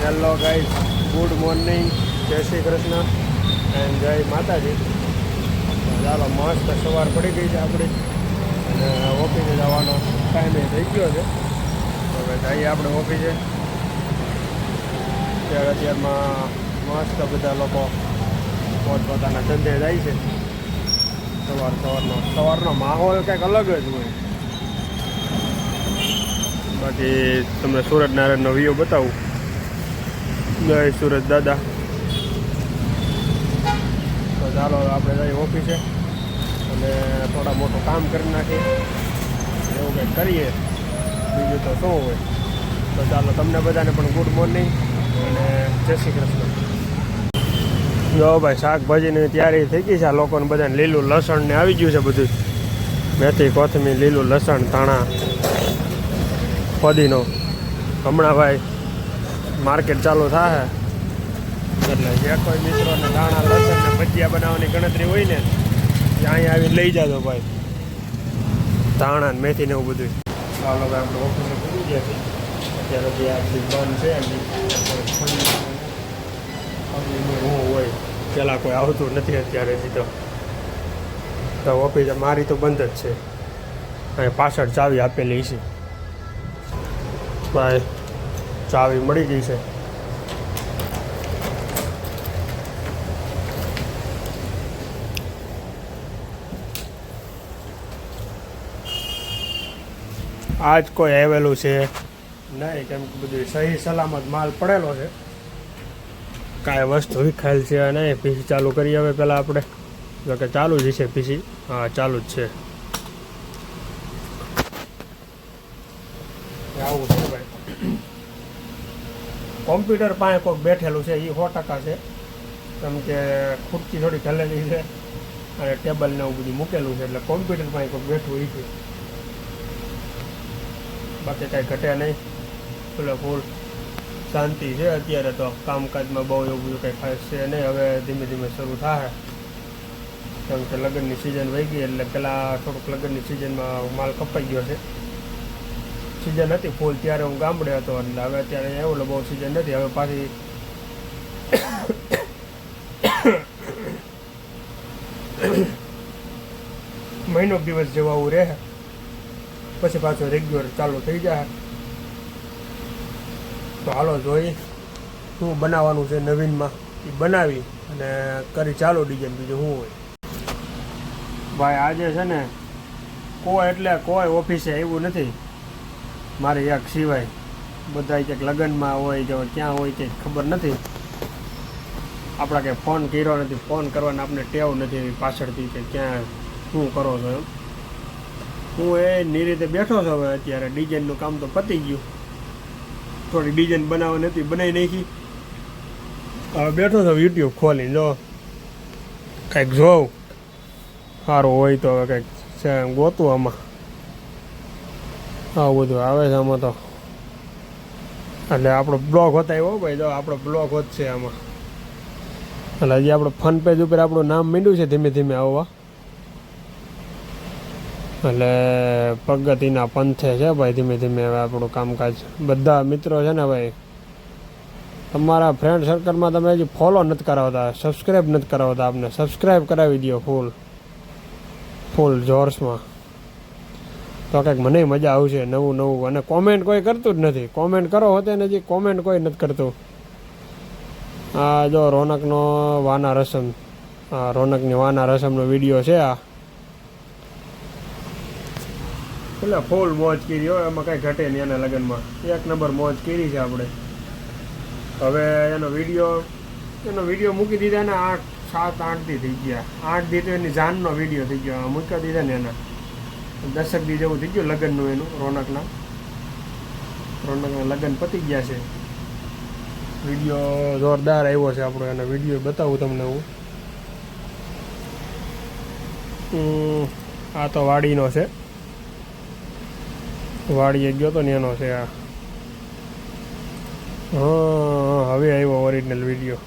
Hello guys, good morning, જય Shri Krishna and જય માતાજી. ચાલો, મસ્ત સવાર પડી ગઈ છે આપણી અને ઓફિસે જવાનો ટાઈમે થઈ ગયો છે. હવે જઈએ આપણે ઓફિસે. અત્યારમાં મસ્ત બધા લોકો પોતપોતાના ધંધે જાય છે. સવારનો માહોલ કંઈક અલગ જ હોય. બાકી તમને સૂરજનારાયણનો વ્યૂ બતાવું. જય સૂરજ દાદા. તો ચાલો આપણે જઈએ ઓફિસે અને થોડા મોટું કામ કરી નાખીએ, એવું કંઈક કરીએ. બીજું તો શું હોય. તો ચાલો, તમને બધાને પણ ગુડ મોર્નિંગ અને જય શ્રી કૃષ્ણ. જો ભાઈ, શાકભાજીની તૈયારી થઈ ગઈ છે. આ લોકોને બધાને લીલું લસણ ને આવી ગયું છે બધું. મેથી, કોથમીર, લીલું લસણ, ધાણા, ફદીનો. હમણાં ભાઈ માર્કેટ ચાલુ થાય એટલે જે કોઈ મિત્રોને ધાણા, લસણ ને ભજીયા બનાવવાની ગણતરી હોય ને, ત્યાં અહીંયા આવીને લઈ જાજો ભાઈ. ધાણા ને મેથી ને એવું બધું. ચાલો ભાઈ, આપણે ઓફિસે પૂરી ગયા છીએ. અત્યારે જે આ બંધ છે હું હોય, પહેલાં કોઈ આવતું નથી અત્યારે તો ઓફિસે મારી તો બંધ જ છે. અહીં પાછળ ચાવી આપેલી છે ભાઈ. ચાવી મળી ગઈ છે. આજ કોઈ આવેલું છે નહીં, કેમ કે બધું સહી સલામત માલ પડેલો છે. કાંઈ વસ્તુ વિખાયેલ છે નહીં. પીસી ચાલુ કરીએ હવે પહેલાં આપણે. જો કે ચાલુ જ છે પીસી. હા, ચાલુ જ છે. આવું છે ભાઈ. કોમ્પ્યુટર પાસે કોઈક બેઠેલું છે, એ 100% છે. કેમ કે ખુરચી થોડી ખલેલી છે અને ટેબલ ને એવું બધું મૂકેલું છે, એટલે કોમ્પ્યુટર પાસે કોઈક બેઠવું એ છે. બાકી કાંઈ ઘટે નહીં. ફૂલ શાંતિ છે અત્યારે. તો કામકાજમાં બહુ એવું બધું કંઈ ખાસ છે નહીં. હવે ધીમે ધીમે શરૂ થાય, કેમ કે લગ્નની સિઝન વહી ગઈ એટલે પહેલાં થોડુંક લગ્નની સિઝનમાં માલ કપાઈ ગયો છે. સિઝન હતી ફૂલ ત્યારે હું ગામડે હતો, એટલે હવે અત્યારે એવું બહુ સિઝન નથી. હવે પાછી મહિનો દિવસ જેવું આવું રહે, પછી પાછું રેગ્યુલર ચાલુ થઈ જાય. તો હાલો જોઈએ શું બનાવવાનું છે નવીનમાં, એ બનાવી અને કરી ચાલુ ડિઝાઇન. બીજું શું હોય ભાઈ. આજે છે ને કોઈ એટલે કોઈ ઓફિસે આવ્યું નથી મારે એક સિવાય. બધા ક્યાંક લગ્નમાં હોય કે ક્યાં હોય કંઈક ખબર નથી. આપણા કંઈ ફોન કર્યો નથી. ફોન કરવાને આપણે ટેવ નથી પાછળથી કે ક્યાં શું કરો છો એમ. હું એની રીતે બેઠો છું. હવે અત્યારે ડિઝાઇનનું કામ તો પતી ગયું. થોડી ડિઝાઇન બનાવવાની હતી, બનાવી નાખી. હવે બેઠો છો યુટ્યુબ ખોલીને. જો કંઈક જોઉં સારું હોય તો હવે કંઈક છે ગોતું આમાં. આવું બધું આવે છે આમાં તો. એટલે આપણો બ્લોગ હોતા એવો ભાઈ. જો આપણો બ્લોગ હોત છે આમાં. એટલે હજી આપણો ફન પેજ ઉપર આપણું નામ માંડ્યું છે ધીમે ધીમે આવવા. એટલે પ્રગતિના પંથે છે ભાઈ ધીમે ધીમે હવે આપણું કામકાજ. બધા મિત્રો છે ને ભાઈ, તમારા ફ્રેન્ડ સર્કલમાં તમે હજી ફોલો નથી કરાવતા, સબસ્ક્રાઈબ નથી કરાવતા. આપને સબસ્ક્રાઈબ કરાવી દો ફૂલ જોર્સમાં. તો કંઈક મને મજા આવશે નવું. અને કોમેન્ટ કોઈ કરતું જ નથી. કોમેન્ટ કરો હોતે ને, હજી કોમેન્ટ કોઈ નથી કરતું. આ જો રોનકનો વાના રસમ, રોનકની વાના રસમનો વિડીયો છે આ. એટલે ફૂલ મોજ કરી હોય, એમાં કાંઈ ઘટે નહીં. એના લગ્નમાં એક નંબર મોજ કરી છે આપણે. હવે એનો વિડીયો મૂકી દીધા ને 7-8 દી થઈ ગયા. 8 દી તો એની જાનનો વિડીયો થઈ ગયો. મૂકી દીધા ને એના 10 દી જેવું થઈ ગયું લગ્નનું એનું. રોનકના લગ્ન પતી ગયા છે. વિડીયો જોરદાર આવ્યો છે આપણો. એનો વિડીયો બતાવું તમને હું. આ તો વાડીનો છે. વાડીએ ગયો તો ને એનો છે આ. હા, હવે આવ્યો ઓરિજિનલ વિડીયો.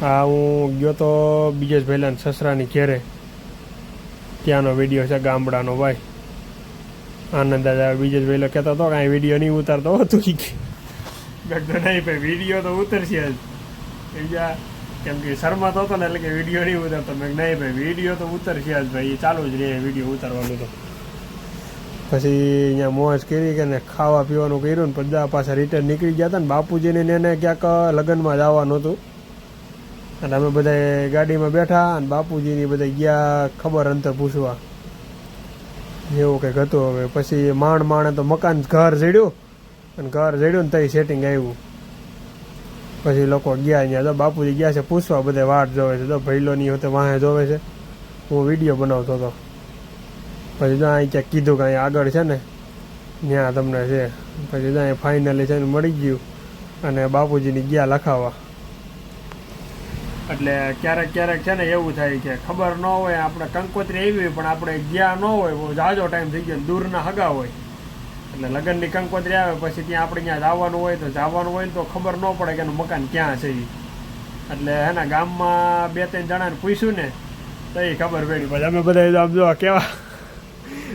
આ હું ગયો તો બીજેશ ભાઈલાન સસરાની ઘેરે, ત્યાંનો વિડીયો છે ગામડાનો ભાઈ. આનંદ દાદા બીજેશ ભાઈલો કહેતો હતો કાંઈ વિડીયો નહીં ઉતારતો હતું. મેં તો નહીં ભાઈ વિડીયો તો ઉતરશે જ બીજા, કેમ કે શરમાતો હતો ને એટલે કે વિડીયો નહીં ઉતરતો. મેં નહીં ભાઈ વિડીયો તો ઉતરશે જ ભાઈ, ચાલુ જ રહે વિડીયો ઉતારવાનું. તો પછી અહીંયા મોજ કરી કે ને ખાવા પીવાનું કર્યું ને બધા પાછા રિટર્ન નીકળી ગયા હતા ને બાપુજીને એને ક્યાંક લગ્નમાં જવાનું હતું. અને અમે બધા ગાડીમાં બેઠા અને બાપુજીની બધા ગયા ખબર અંતર પૂછવા, એવું કંઈક હતું. હવે પછી માણે તો મકાન ઘર જડ્યું અને ઘર જડ્યું ને તઈ સેટિંગ આવ્યું. પછી લોકો ગયા અહીંયા, તો બાપુજી ગયા છે પૂછવા, બધા વાટ જોવે છે. તો ભૈલોની હોતે વાહે જોવે છે, હું વિડીયો બનાવતો હતો. પછી તો અહીં ક્યાંક કીધું કે અહીંયા આગળ છે ને ત્યાં તમને છે. પછી તો અહીં ફાઇનલી છે ને મળી ગયું અને બાપુજીની ગયા લખાવા. એટલે ક્યારેક ક્યારેક છે ને એવું થાય કે ખબર ન હોય, આપણે કંકોત્રી આવી હોય પણ આપણે ગયા ન હોય, જાજો ટાઈમ થઈ ગયો, દૂરના હગા હોય એટલે લગ્નની કંકોત્રી આવે પછી ત્યાં આપણે ત્યાં જવાનું હોય તો જવાનું હોય ને તો ખબર ન પડે કે એનું મકાન ક્યાં છે. એટલે હે ને ગામમાં 2-3 જણાને પૂછ્યું ને તો એ ખબર પડી. પછી અમે બધા આમ જો કેવા,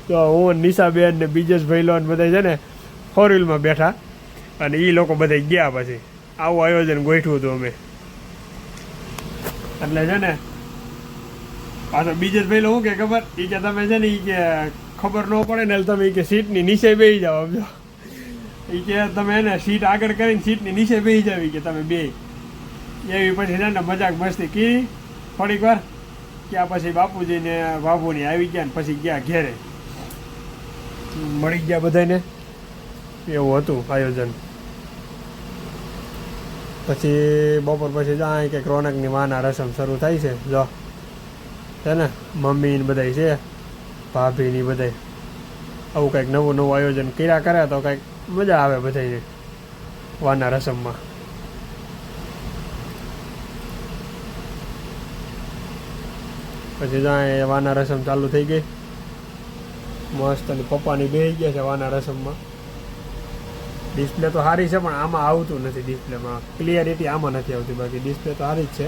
તો હું નિશાબેન ને બીજેશભાઈ ને બધા છે ને 4 વ્હીલમાં બેઠા અને એ લોકો બધા ગયા. પછી આવું આયોજન ગોઠવ્યું હતું અમે. એટલે છે ને પાછો બીજેશભાઈ શું કે ખબર, એ કે તમે છે ને એ કે ખબર ન પડે ને તમે એ કે સીટની નીચે બેસી જાઓ. સમજો એ કે તમે એને સીટ આગળ કરીને સીટની નીચે બેસી જાવ કે તમે બે. એવી પછી છે ને મજાક મસ્તી કી થોડીક વાર. ત્યાં પછી બાપુજીને બાબુની આવી ગયા ને પછી ગયા ઘેરે, મળી ગયા બધાને. એવું હતું આયોજન. પછી બપોર પછી જાય કે રોનકની વાના રસમ શરૂ થાય છે. જો છે ને મમ્મી ને બધા છે, ભાભી ની બધા આવું કંઈક નવું નવું આયોજન કર્યા કરે તો કંઈક મજા આવે બધાને વાના રસમમાં. પછી જાય વાના રસમ ચાલુ થઈ ગઈ મસ્ત. અને પપ્પાની બેસી ગયા છે વાના રસમમાં. ડિસ્પ્લે તો સારી છે પણ આમાં આવતું નથી, ડિસ્પ્લેમાં ક્લિયરિટી આમાં નથી આવતી. બાકી ડિસ્પ્લે તો સારી જ છે.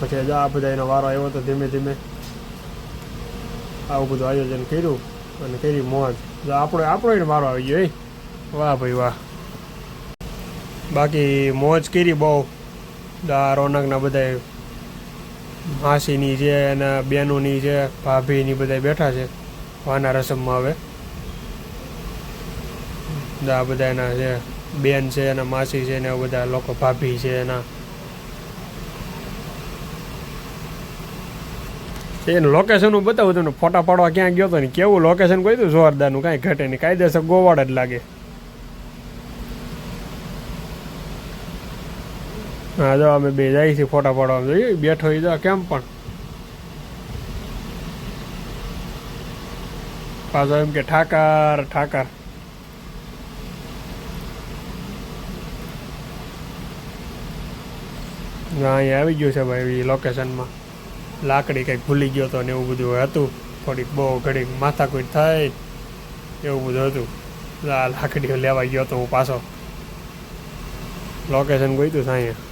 પછી જો આ બધા એનો વારો આવ્યો તો ધીમે ધીમે આવું બધું આયોજન કર્યું અને કરી મોજ. જો આપણો વારો આવી ગયો. વાહ ભાઈ વાહ. બાકી મોજ કરી બહુ. રોનકના બધા માસીની છે અને બેનોની છે, ભાભીની બધા બેઠા છે વાના રસમમાં. હવે આ બધા એના છે બેન છે એના માસી છે ને બધા લોકો, ભાભી છે એના. એનું લોકેશન હું બતાવું તમને, ફોટા પાડવા ક્યાં ગયો હતો ને કેવું લોકેશન કહ્યું હતું જોરદારનું, કાંઈ ઘટે નહીં, કાયદેસર ગોવાડ જ લાગે. હા જો અમે બે જાય છીએ ફોટા પાડવા, જોઈએ બેઠો એ જો કેમ પણ પાછો એમ કે ઠાકર ઠાકર. અહીંયા આવી ગયું છે ભાઈ લોકેશનમાં. લાકડી કંઈક ભૂલી ગયો હતો ને એવું બધું હતું. થોડીક બહુ ઘડીક માથાકૂટ થાય એવું બધું હતું. આ લાકડીઓ લેવા ગયો હતો હું પાછો. લોકેશન ગયું હતું અહીંયા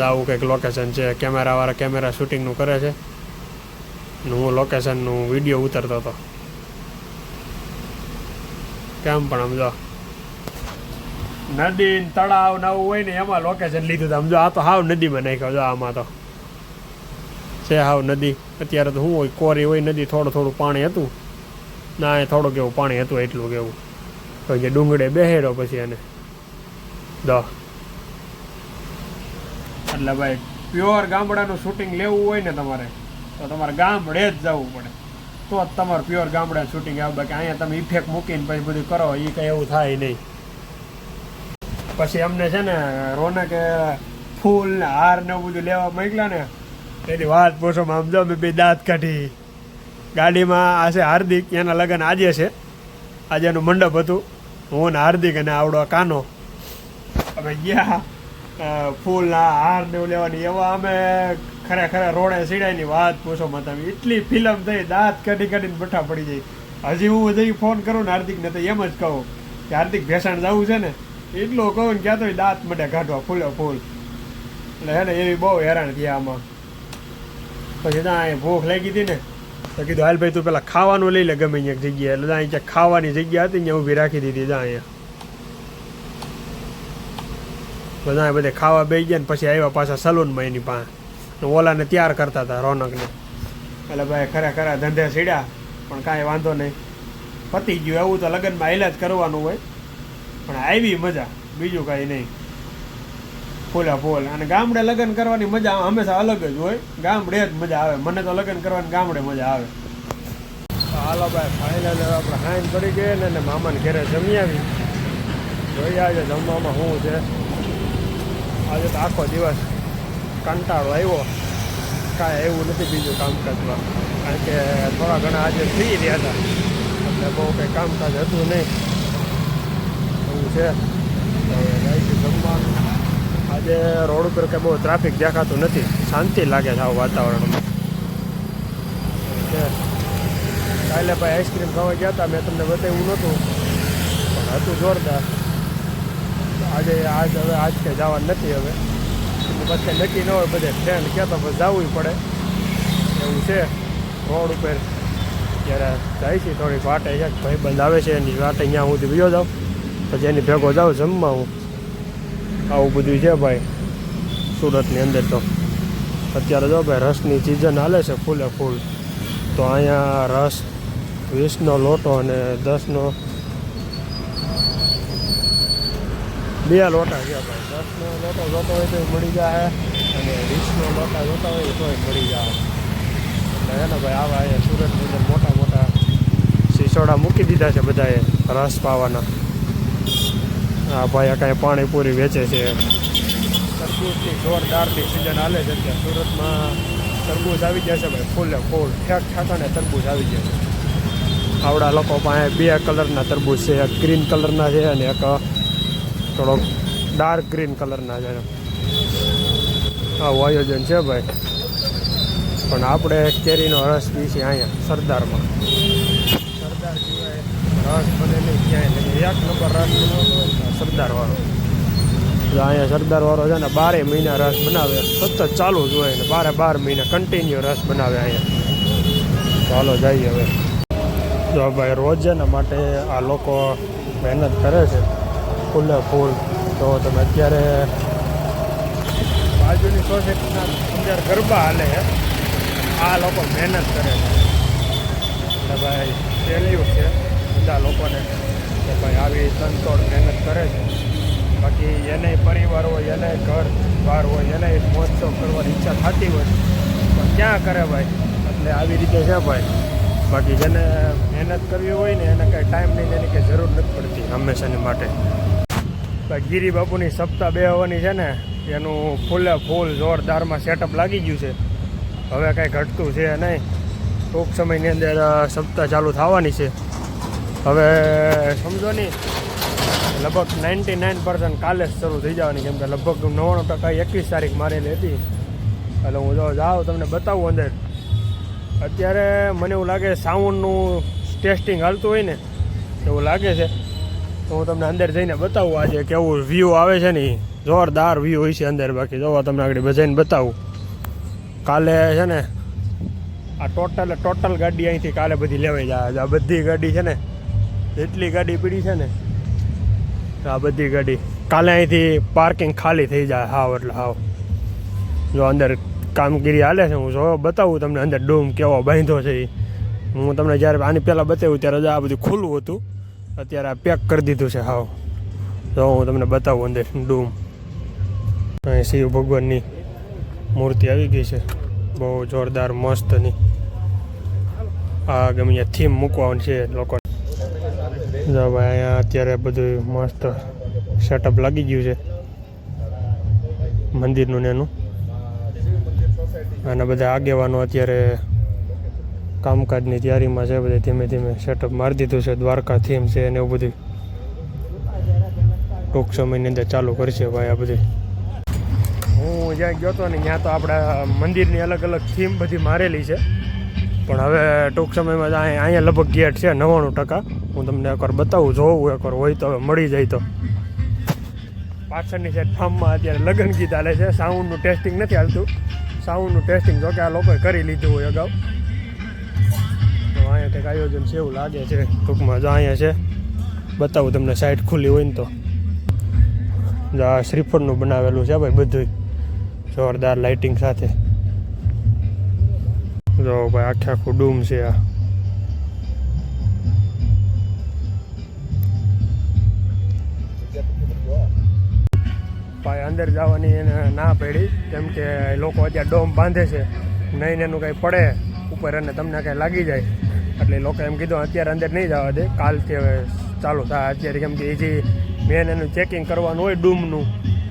આવું કંઈક લોકેશન છે. કેમેરાવાળા કેમેરા શૂટિંગનું કરે છે ને હું લોકેશનનું વિડીયો ઉતરતો હતો. કેમ પણ સમજો નદી તળાવ નવું હોય ને એમાં લોકેશન લીધું હતું. સમજો આ તો હાવ નદીમાં નાખ્યો. જો આમાં તો છે હાવ નદી. અત્યારે તો શું હોય કોરી હોય નદી, થોડું પાણી હતું ના, એ થોડુંક એવું પાણી હતું એટલું કેવું. તો જે ડુંગળે બેહેડો પછી એને દો. એટલે ભાઈ પ્યોર ગામડાનું શૂટિંગ લેવું હોય ને તમારે તો તમારે ગામડે જ જવું પડે, તો જ તમારે પ્યોર ગામડા શૂટિંગ આવે. બાકી અહીંયા તમે ઇફેક્ટ મૂકીને પછી બધું કરો એ કંઈ એવું થાય નહીં. પછી અમને છે ને રોનકે ફૂલ ને હાર ને એવું બધું લેવા મોકલ્યા ને એની વાત પૂછોમાં આમ જો મેં બે દાંત કાઢી. ગાડીમાં આ છે હાર્દિક, એના લગ્ન આજે છે, આજે એનું મંડપ હતું. હું ને હાર્દિક અને આવડો કાનો અમે ગયા ફૂલના હાર ને એવું લેવાની. એવા અમે ખરેખર રોડે સીડાયની વાત પૂછોમાં તમે. એટલી ફિલ્મ થઈ, દાંત કાઢી કાઢીને બઠા પડી જાય. હજી હું જઈ ફોન કરું ને હાર્દિકને તો એમ જ કહું કે હાર્દિક ભેસાણ જવું છે ને, એટલું કહું ને ક્યાં તો દાંત માટે કાઢવા ફૂલે ફૂલ. એટલે હે ને એવી બહુ હેરાન થયા આમાં. પછી ત્યાં ભૂખ લાગી હતી ને તો કીધું હાલ ભાઈ તું પેલા ખાવાનું લઈ લે ગમે એક જગ્યાએ, એટલે અહીં ક્યાંક ખાવાની જગ્યા હતી ત્યાં ઊભી રાખી દીધી ત્યાં અહીંયા. બધા બધે ખાવા બેસી ગયા ને પછી આવ્યા પાછા સલૂનમાં એની પાસે ઓલાને તૈયાર કરતા હતા રોનકને. એટલે ભાઈ ખરેખર ધંધે સીડ્યા પણ કાંઈ વાંધો નહીં, પતી ગયું. એવું તો લગ્નમાં હાલ્યા જ કરવાનું હોય, પણ આવી મજા બીજું કાંઈ નહીં. ફૂલા ફૂલ. અને ગામડે લગ્ન કરવાની મજા હંમેશા અલગ જ હોય, ગામડે જ મજા આવે. મને તો લગ્ન કરવાની ગામડે મજા આવે. હાલો ભાઈ ફાઇનલ આપણે હાઈન પડી ગઈ ને મામાને ઘરે જમી આવી. જોઈએ આજે જમવામાં શું છે. આજે તો આખો દિવસ કંટાળો આવ્યો, કાંઈ એવું નથી બીજું કામકાજમાં, કારણ કે થોડા ઘણા આજે ફ્રી રહ્યા હતા એટલે બહુ કંઈ કામકાજ હતું નહીં. એવું છે. હવે જાય જમવાનું. આજે રોડ ઉપર કંઈ બહુ ટ્રાફિક દેખાતું નથી, શાંતિ લાગે છે આવું વાતાવરણમાં. કાલે ભાઈ આઈસ્ક્રીમ ખાવા ગયા હતા, મેં તમને બતાવ્યું નહોતું પણ હતું જોરદાર. આજે હવે આજ કંઈ જવાનું નથી. હવે પછી નક્કી ન હોય, બધે ફ્રેન્ડ કહેતો પછી જવું પડે એવું છે. રોડ ઉપર ત્યારે જાય છે થોડીક વાટે છે, ભાઈ બંધ આવે છે એની વાટે, અહીંયા હું બીજો જાઉં પછી એની ભેગો જાઉં જમવા. હું આવું બધું છે ભાઈ સુરતની અંદર. તો અત્યારે જો ભાઈ રસની સિઝન હાલે છે ફૂલે ફૂલ. તો અહીંયા રસ 20નો લોટો અને 10નો 2 લોટા છે ભાઈ. 10નો લોટો જોતો હોય તો મળી જાય, અને 20નો લોટા જોતા હોય તોય મળી જાય. એટલે છે ને ભાઈ આવા અહીંયા સુરતની અંદર મોટા મોટા સિસોડા મૂકી દીધા છે બધાએ રસ પાવાના. હા ભાઈ કાંઈ પાણીપુરી વેચે છે. તરબૂચની જોરદારની સિઝન હાલે છે અત્યારે સુરતમાં. તરબૂચ આવી જશે ભાઈ ફૂલે ફૂલ, ઠેક ઠેકાને તરબૂચ આવી જશે. આવડા લોકો પાસે 2 કલરના તરબૂચ છે, એક ગ્રીન કલરના છે અને એક થોડોક ડાર્ક ગ્રીન કલરના છે. આવું આયોજન છે ભાઈ. પણ આપણે કેરીનો રસ પીછીએ અહીંયા સરદારમાં. સરદાર સિવાય રસ બને નહીં ક્યાંય નહીં. 1 નંબર રસ બનાવતો હોય સરદારવાળો. અહીંયા સરદારવાળો છે ને 12 મહિના રસ બનાવે, સતત ચાલુ જ હોય ને 12 મહિના કન્ટિન્યુ રસ બનાવે અહીંયા. ચાલો જઈએ હવે. જો ભાઈ રોજ છે ને માટે આ લોકો મહેનત કરે છે ફૂલે ફૂલ. તો તમે અત્યારે બાજુની સોસાયટીના અત્યારે ગરબા હાલે છે, આ લોકો મહેનત કરે છે. એટલે ભાઈ સહેલું છે બધા લોકોને કે ભાઈ આવી તનતોડ મહેનત કરે છે. બાકી એને પરિવાર હોય, એને ઘર બહાર હોય, એને મહોત્સવ કરવાની ઈચ્છા થતી હોય પણ ક્યાં કરે ભાઈ. એટલે આવી રીતે છે ભાઈ. બાકી જેને મહેનત કરવી હોય ને એને કાંઈ ટાઈમ નહીં, જેની કંઈ જરૂર નથી પડતી હંમેશાની માટે. ગિરી બાપુની સપ્તાહ બેહવાની છે ને એનું ફૂલે ફૂલ જોરદારમાં સેટઅપ લાગી ગયું છે. હવે કાંઈ ઘટતું છે નહીં. ટૂંક સમયની અંદર સપ્તાહ ચાલુ થવાની છે. હવે સમજો નહીં લગભગ 99% કાલે જ શરૂ થઈ જવાની, કેમ કે લગભગ 99% 21 તારીખ મારેલી હતી. એટલે હું જો જાઉં તમને બતાવું અંદર. અત્યારે મને એવું લાગે સાઉન્ડનું ટેસ્ટિંગ હાલતું હોય ને એવું લાગે છે. તો હું તમને અંદર જઈને બતાવું આજે કેવું વ્યૂ આવે છે ને. જોરદાર વ્યૂ હોય છે અંદર. બાકી જોવા તમને આગળ બજાઈને બતાવું. કાલે છે ને આ ટોટલ ગાડી અહીંથી કાલે બધી લેવાઈ જાય. આ બધી ગાડી છે ને, જેટલી ગાડી પડી છે ને આ બધી ગાડી કાલે અહીંથી પાર્કિંગ ખાલી થઈ જાય હાવ. એટલે હાવ જો અંદર કામગીરી હાલે છે. હું જો બતાવું તમને અંદર ડૂમ કેવો બાંધ્યો છે. હું તમને જ્યારે આની પહેલાં બતાવ્યું ત્યારે આ બધું ખુલ્લું હતું, અત્યારે આ પેક કરી દીધું છે હાવ. જો હું તમને બતાવું અંદર ડૂમ. અહીં શિવ ભગવાનની મૂર્તિ આવી ગઈ છે બહુ જોરદાર મસ્તની. આ ગમે અહીંયા થીમ મૂકવાનું છે લોકો. જો ભાઈ અહીંયા અત્યારે બધું મસ્ત સેટઅપ લાગી ગયું છે મંદિરનું ને એનું. અને બધા આગેવાનો અત્યારે કામકાજની તૈયારીમાં છે. બધે ધીમે ધીમે સેટઅપ મારી દીધું છે. દ્વારકા થીમ છે ને એવું બધું ટૂંક સમયની અંદર ચાલુ કરશે ભાઈ આ બધું. હું જ્યાં ગયો હતો ને ત્યાં તો આપણા મંદિરની અલગ અલગ થીમ બધી મારેલી છે. પણ હવે ટૂંક સમયમાં અહીંયા લગભગ ગેટ છે 99%. હું તમને એકવાર બતાવું, જોવું એકવાર હોય તો હવે મળી જાય તો. પાછળની સાઈડ ફાર્મમાં અત્યારે લગ્ન ગીત હાલે છે. સાઉન્ડનું ટેસ્ટિંગ નથી હાલતું. સાઉન્ડનું ટેસ્ટિંગ જોકે આ લોકોએ કરી લીધું હોય અગાઉ. અહીંયા કંઈક આયોજન છે એવું લાગે છે ટૂંકમાં. જો અહીંયા છે, બતાવું તમને, સાઈડ ખુલ્લી હોય ને તો. જો આ શ્રીફળનું બનાવેલું છે ભાઈ બધું જોરદાર લાઇટિંગ સાથે. જો ભાઈ આખે આખું ડૂમ છે આ. ભાઈ અંદર જવાની એને ના પડી, કેમ કે લોકો અત્યારે ડોમ બાંધે છે, નહીં એનું કંઈ પડે ઉપર અને તમને કંઈ લાગી જાય, એટલે લોકો એમ કીધું અત્યારે અંદર નહીં જવા દે, કાલથી હવે ચાલુ થાય અત્યારે. કેમ કે એ જે મેન એનું ચેકિંગ કરવાનું હોય ડૂમનું,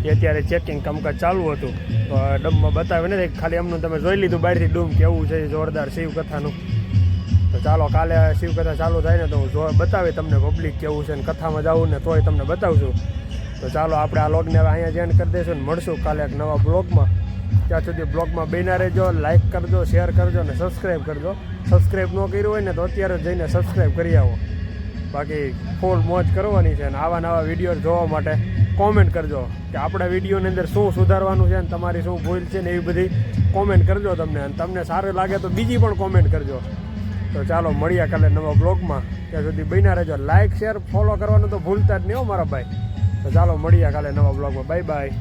એ અત્યારે ચેકિંગ કામકાજ ચાલુ હતું. તો ડમમાં બતાવે નથી, ખાલી એમનું તમે જોઈ લીધું બહારથી ડૂમ કેવું છે જોરદાર શિવકથાનું. તો ચાલો કાલે શિવકથા ચાલુ થાય ને તો હું બતાવી તમને પબ્લિક કેવું છે ને કથામાં જવું ને તોય તમને બતાવશું. તો ચાલો આપણે આ બ્લોગને હવે અહીંયા જ એન્ડ કરી દઈશું ને મળશું કાલે એક નવા બ્લોગમાં. ત્યાં સુધી બ્લોગમાં બન્યા રહેજો, લાઇક કરજો, શેર કરજો અને સબસ્ક્રાઈબ કરજો. સબસ્ક્રાઈબ ન કર્યું હોય ને તો અત્યારે જઈને સબસ્ક્રાઈબ કરી આવો. બાકી ફૂલ મોજ કરવાની છે અને આવા નવા વિડીયો જોવા માટે કોમેન્ટ કરજો કે આપણા વિડીયોની અંદર શું સુધારવાનું છે ને તમારી શું ભૂલ છે ને એવી બધી કોમેન્ટ કરજો તમને. અને તમને સારું લાગે તો બીજી પણ કોમેન્ટ કરજો. તો ચાલો મળીએ કાલે નવા બ્લોગમાં. ત્યાં સુધી બન્યા રહેજો. લાઇક શેર ફોલો કરવાનું તો ભૂલતા જ નહીં હો મારા ભાઈ. તો ચાલો મળીએ કાલે નવા બ્લોગમાં. Bye bye.